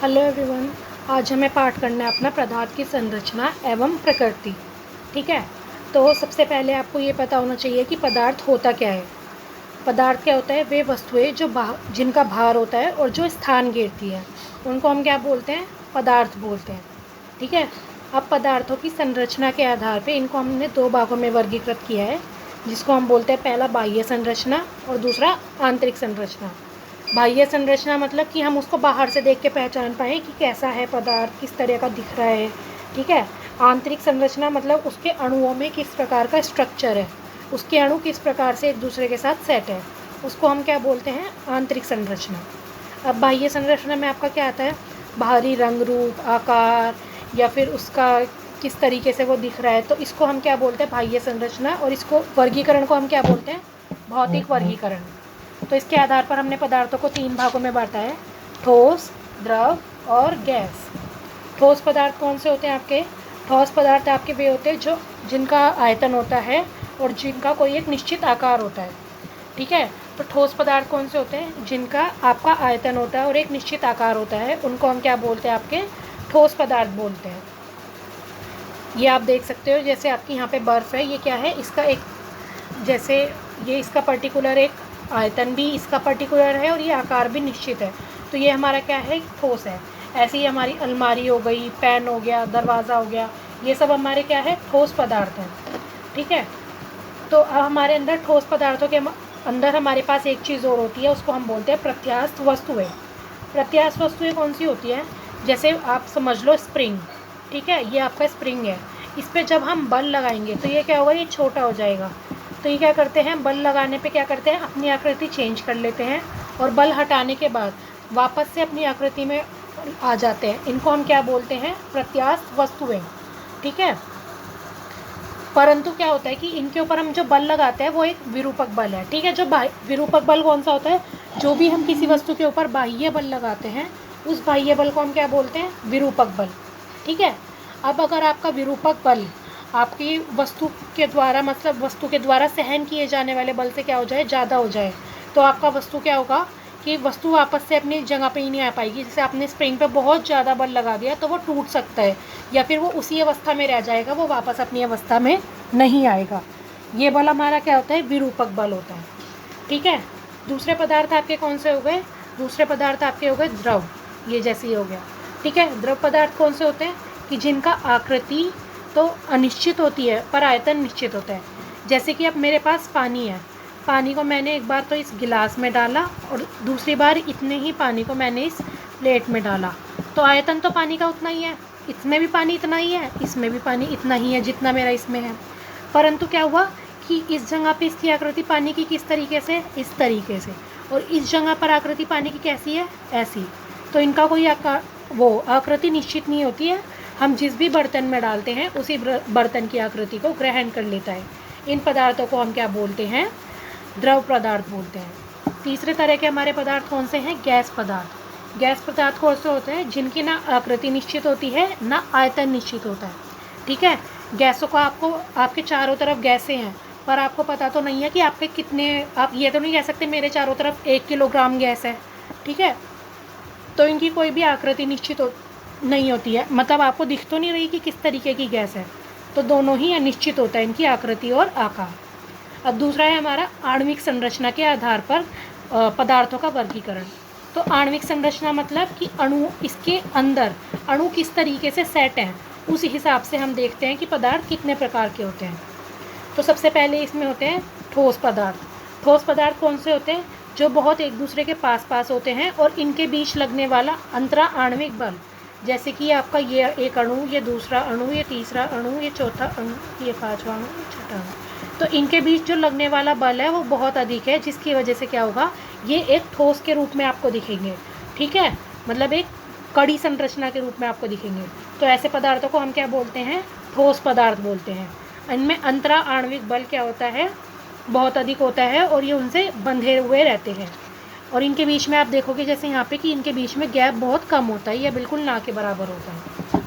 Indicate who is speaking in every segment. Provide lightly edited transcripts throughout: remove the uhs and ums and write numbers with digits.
Speaker 1: Hello everyone. आज हमें पाठ करना है अपना पदार्थ की संरचना एवं प्रकृति। ठीक है, तो सबसे पहले आपको ये पता होना चाहिए कि पदार्थ होता क्या है। पदार्थ क्या होता है? वे वस्तुएं जो जिनका भार होता है और जो स्थान घेरती है, उनको हम क्या बोलते हैं? पदार्थ बोलते हैं। ठीक है, अब पदार्थों की संरचना के आधार पे इनको हमने दो भागों में वर्गीकृत किया है, जिसको हम बोलते हैं पहला बाह्य संरचना और दूसरा आंतरिक संरचना। बाह्य संरचना मतलब कि हम उसको बाहर से देख के पहचान पाएँ कि कैसा है पदार्थ, किस तरह का दिख रहा है। ठीक है, आंतरिक संरचना मतलब उसके अणुओं में किस प्रकार का स्ट्रक्चर है, उसके अणु किस प्रकार से एक दूसरे के साथ सेट है, उसको हम क्या बोलते हैं? आंतरिक संरचना। अब बाह्य संरचना में आपका क्या आता है? बाहरी रंग रूप, आकार, या फिर उसका किस तरीके से वो दिख रहा है, तो इसको हम क्या बोलते हैं? बाह्य संरचना। और इसको वर्गीकरण को हम क्या बोलते हैं? भौतिक वर्गीकरण। तो इसके आधार पर हमने पदार्थों को तीन भागों में बांटा है: ठोस, द्रव और गैस। ठोस पदार्थ कौन से होते हैं आपके? ठोस पदार्थ आपके वे होते हैं जो जिनका आयतन होता है और जिनका कोई एक निश्चित आकार होता है। ठीक है, तो ठोस पदार्थ कौन से होते हैं? जिनका आपका आयतन होता है और एक निश्चित आकार होता है, उनको हम क्या बोलते हैं? आपके ठोस पदार्थ बोलते हैं। ये आप देख सकते हो, जैसे आपकी यहाँ पे बर्फ़ है, ये क्या है? इसका एक, जैसे ये इसका पर्टिकुलर एक आयतन भी इसका पर्टिकुलर है और ये आकार भी निश्चित है, तो ये हमारा क्या है? ठोस है। ऐसे ही हमारी अलमारी हो गई, पेन हो गया, दरवाज़ा हो गया, ये सब हमारे क्या है? ठोस पदार्थ हैं। ठीक है, तो अब हमारे अंदर ठोस पदार्थों के अंदर हमारे पास एक चीज़ और होती है, उसको हम बोलते हैं प्रत्यास्थ वस्तुएं। प्रत्यास्थ वस्तुएं कौन सी होती हैं? जैसे आप समझ लो स्प्रिंग। ठीक है, ये आपका स्प्रिंग है, इस पर जब हम बल लगाएंगे तो ये क्या होगा? ये छोटा हो जाएगा। तो ये क्या करते हैं? बल लगाने पे क्या करते हैं? अपनी आकृति चेंज कर लेते हैं और बल हटाने के बाद वापस से अपनी आकृति में आ जाते हैं। इनको हम क्या बोलते हैं? प्रत्यास्थ वस्तुएं। ठीक है, परंतु क्या होता है कि इनके ऊपर हम जो बल लगाते हैं वो एक विरूपक बल है। ठीक है, जो विरूपक बल कौन सा होता है? जो भी हम किसी वस्तु के ऊपर बाह्य बल लगाते हैं, उस बाह्य बल को हम क्या बोलते हैं? विरूपक बल। ठीक है, अब अगर आपका विरूपक बल आपकी वस्तु के द्वारा, मतलब वस्तु के द्वारा सहन किए जाने वाले बल से क्या हो जाए? ज़्यादा हो जाए, तो आपका वस्तु क्या होगा कि वस्तु वापस से अपनी जगह पे ही नहीं आ पाएगी। जैसे आपने स्प्रिंग पे बहुत ज़्यादा बल लगा दिया तो वो टूट सकता है, या फिर वो उसी अवस्था में रह जाएगा, वो वापस अपनी अवस्था में नहीं आएगा। ये बल हमारा क्या होता है? विरूपक बल होता है। ठीक है, दूसरे पदार्थ आपके कौन से हो गए? दूसरे पदार्थ आपके हो गए द्रव। ये जैसे ही हो गया। ठीक है, द्रव पदार्थ कौन से होते हैं? कि जिनका आकृति तो अनिश्चित होती है पर आयतन निश्चित होता है। जैसे कि अब मेरे पास पानी है, पानी को मैंने एक बार तो इस गिलास में डाला और दूसरी बार इतने ही पानी को मैंने इस प्लेट में डाला, तो आयतन तो पानी का उतना ही है। इसमें भी पानी इतना ही है, इसमें भी पानी इतना ही है जितना मेरा इसमें है। परंतु क्या हुआ कि इस जगह पे इसकी आकृति पानी की किस तरीके से? इस तरीके से। और इस जगह पर आकृति पानी की कैसी है? ऐसी। तो इनका कोई आकृति निश्चित नहीं होती है। हम जिस भी बर्तन में डालते हैं उसी बर्तन की आकृति को ग्रहण कर लेता है। इन पदार्थों को हम क्या बोलते हैं? द्रव पदार्थ बोलते हैं। तीसरे तरह के हमारे पदार्थ कौन से हैं? गैस पदार्थ। गैस पदार्थ कौन से होते हैं? जिनकी ना आकृति निश्चित होती है ना आयतन निश्चित होता है। ठीक है, गैसों को आपके चारों तरफ गैसें हैं, पर आपको पता तो नहीं है कि आपके कितने, आप ये तो नहीं कह सकते मेरे चारों तरफ 1 किलोग्राम गैस है। ठीक है, तो इनकी कोई भी आकृति निश्चित नहीं होती है, मतलब आपको दिख तो नहीं रही कि किस तरीके की गैस है, तो दोनों ही अनिश्चित होता है इनकी आकृति और आकार। अब दूसरा है हमारा आणविक संरचना के आधार पर पदार्थों का वर्गीकरण। तो आणविक संरचना मतलब कि अणु, इसके अंदर अणु किस तरीके से सेट हैं, उस हिसाब से हम देखते हैं कि पदार्थ कितने प्रकार के होते हैं। तो सबसे पहले इसमें होते हैं ठोस पदार्थ। ठोस पदार्थ कौन से होते हैं? जो बहुत एक दूसरे के पास पास होते हैं और इनके बीच लगने वाला अंतरा आणविक बल, जैसे कि आपका ये एक अणु, ये दूसरा अणु, ये तीसरा अणु, ये चौथा अणु, ये पांचवा अणु, ये छठा अणु, तो इनके बीच जो लगने वाला बल है वो बहुत अधिक है, जिसकी वजह से क्या होगा? ये एक ठोस के रूप में आपको दिखेंगे। ठीक है, मतलब एक कड़ी संरचना के रूप में आपको दिखेंगे। तो ऐसे पदार्थों को हम क्या बोलते हैं? ठोस पदार्थ बोलते हैं। इनमें अंतरा आणविक बल क्या होता है? बहुत अधिक होता है और ये उनसे बंधे हुए रहते हैं। और इनके बीच में आप देखोगे जैसे यहाँ पे कि इनके बीच में गैप बहुत कम होता है, या बिल्कुल ना के बराबर होता है।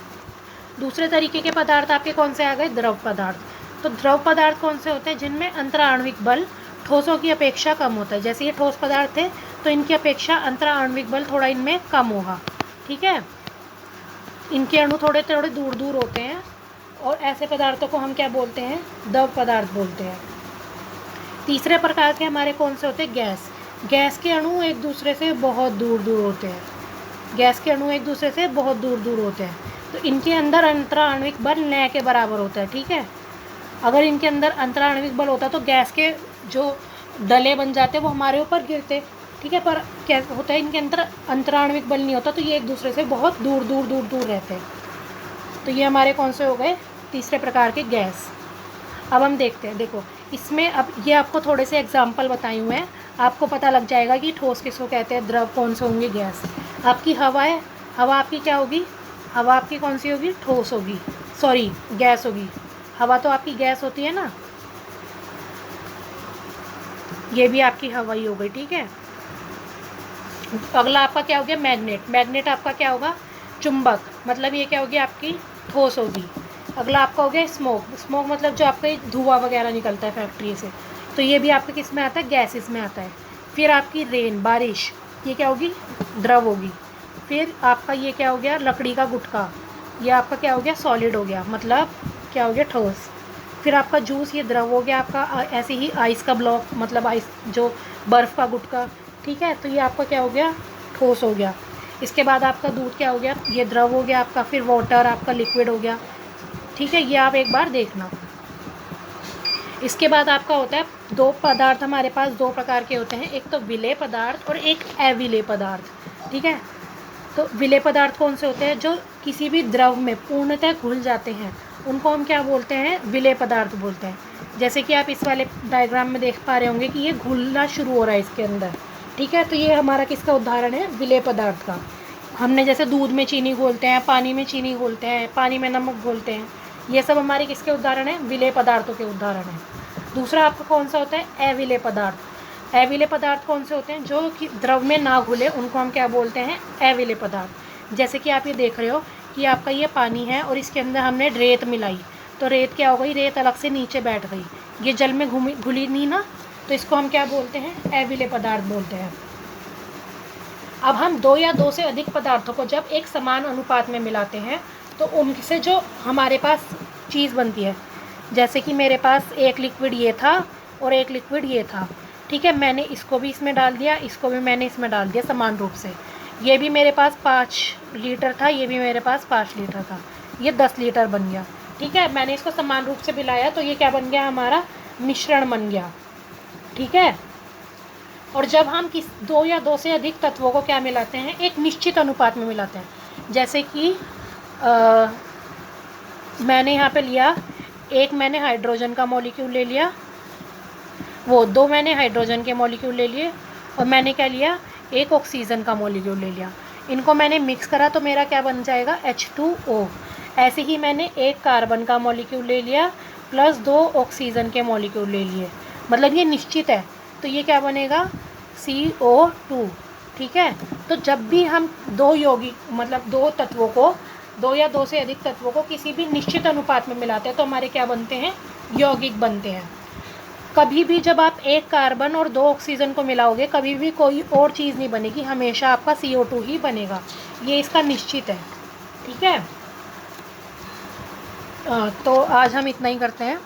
Speaker 1: दूसरे तरीके के पदार्थ आपके कौन से आ गए? द्रव पदार्थ। तो द्रव पदार्थ कौन से होते हैं? जिनमें अंतराण्विक बल ठोसों की अपेक्षा कम होता है। जैसे ये ठोस पदार्थ है तो इनकी अपेक्षा अंतराण्विक बल थोड़ा इनमें कम होगा। ठीक है। इनके अणु थोड़े थोड़े दूर दूर होते हैं और ऐसे पदार्थों को हम क्या बोलते हैं, द्रव पदार्थ बोलते हैं। तीसरे प्रकार के हमारे कौन से होते हैं, गैस। गैस के अणु एक दूसरे से बहुत दूर दूर होते हैं, गैस के अणु एक दूसरे से बहुत दूर दूर होते हैं। तो इनके अंदर अंतराण्विक बल न के बराबर होता है, ठीक है। अगर इनके अंदर अंतराण्विक बल होता तो गैस के जो डले बन जाते वो हमारे ऊपर गिरते, ठीक है। पर क्या होता है, इनके अंदर अंतराण्विक बल नहीं होता, तो ये एक दूसरे से बहुत दूर दूर दूर दूर रहते हैं। तो ये हमारे कौन से हो गए, तीसरे प्रकार के गैस। अब हम देखते हैं, देखो इसमें अब ये आपको थोड़े से एग्जाम्पल बताए हुए हैं, आपको पता लग जाएगा कि ठोस किसको कहते हैं, द्रव कौन से होंगे, गैस। आपकी हवा है, हवा आपकी क्या होगी, हवा आपकी कौन सी होगी, ठोस होगी, सॉरी गैस होगी। हवा तो आपकी गैस होती है ना, ये भी आपकी हवा ही हो गई, ठीक है। अगला आपका क्या हो गया, मैग्नेट। मैग्नेट आपका क्या होगा, चुंबक, मतलब ये क्या होगी, आपकी ठोस होगी। अगला आपका हो गया स्मोक। स्मोक मतलब जो आपका धुआं वगैरह निकलता है फैक्ट्री से, तो ये भी आपके किस में आता है, गैसेस में आता है। फिर आपकी रेन, बारिश, ये क्या होगी, द्रव होगी। फिर आपका ये क्या हो गया, लकड़ी का गुटका, ये आपका क्या हो गया, सॉलिड हो गया, मतलब क्या हो गया, ठोस। फिर आपका जूस, ये द्रव हो गया आपका। ऐसे ही आइस का ब्लॉक, मतलब आइस जो बर्फ़ का गुटका, ठीक है, तो ये आपका क्या हो गया, ठोस हो गया। इसके बाद आपका दूध क्या हो गया, ये द्रव हो गया आपका। फिर वाटर आपका लिक्विड हो गया, ठीक है, ये आप एक बार देखना। इसके बाद आपका होता है, दो पदार्थ हमारे पास दो प्रकार के होते हैं, एक तो विलेय पदार्थ और एक अविलेय पदार्थ, ठीक है। तो विलेय पदार्थ कौन से होते हैं, जो किसी भी द्रव में पूर्णतः घुल जाते हैं, उनको हम क्या बोलते हैं, विलेय पदार्थ बोलते हैं। जैसे कि आप इस वाले डायग्राम में देख पा रहे होंगे कि ये घुलना शुरू हो रहा है इसके अंदर, ठीक है। तो ये हमारा किसका उदाहरण है, विलेय पदार्थ का। हमने जैसे दूध में चीनी घोलते हैं, पानी में चीनी घोलते हैं, पानी में नमक घोलते हैं, ये सब हमारे किसके उदाहरण हैं, विलेय पदार्थों के उदाहरण हैं। दूसरा आपका कौन सा होता है, अविलेय पदार्थ। अविलेय पदार्थ कौन से होते हैं, जो कि द्रव में ना घुले, उनको हम क्या बोलते हैं, अविलेय पदार्थ। जैसे कि आप ये देख रहे हो कि आपका ये पानी है और इसके अंदर हमने रेत मिलाई, तो रेत क्या हो गई, रेत अलग से नीचे बैठ गई, ये जल में घुली नहीं ना, तो इसको हम क्या बोलते हैं, अविलेय पदार्थ बोलते हैं। अब हम दो या दो से अधिक पदार्थों को जब एक समान अनुपात में मिलाते हैं, तो उनसे जो हमारे पास चीज़ बनती है, जैसे कि मेरे पास एक लिक्विड ये था और एक लिक्विड ये था, ठीक है। मैंने इसको भी इसमें डाल दिया, इसको भी मैंने इसमें डाल दिया समान रूप से। ये भी मेरे पास 5 लीटर था, ये भी मेरे पास 5 लीटर था, ये 10 लीटर बन गया, ठीक है। मैंने इसको समान रूप से मिलाया, तो ये क्या बन गया, हमारा मिश्रण बन गया, ठीक है। और जब हम दो या दो से अधिक तत्वों को क्या मिलाते हैं, एक निश्चित अनुपात में मिलाते हैं। जैसे कि मैंने यहाँ पे लिया, एक मैंने हाइड्रोजन का मॉलिक्यूल ले लिया, वो 2 मैंने हाइड्रोजन के मॉलिक्यूल ले लिए, और मैंने क्या लिया, एक ऑक्सीजन का मॉलिक्यूल ले लिया। इनको मैंने मिक्स करा तो मेरा क्या बन जाएगा, H2O। ऐसे ही मैंने एक कार्बन का मॉलिक्यूल ले लिया प्लस 2 ऑक्सीजन के मॉलिक्यूल ले लिए, मतलब ये निश्चित है, तो ये क्या बनेगा, CO2, ठीक है। तो जब भी हम दो यौगिक, मतलब दो तत्वों को, दो या दो से अधिक तत्वों को किसी भी निश्चित अनुपात में मिलाते हैं, तो हमारे क्या बनते हैं, यौगिक बनते हैं। कभी भी जब आप एक कार्बन और 2 ऑक्सीजन को मिलाओगे, कभी भी कोई और चीज़ नहीं बनेगी, हमेशा आपका CO2 ही बनेगा, ये इसका निश्चित है, ठीक है। तो आज हम इतना ही करते हैं।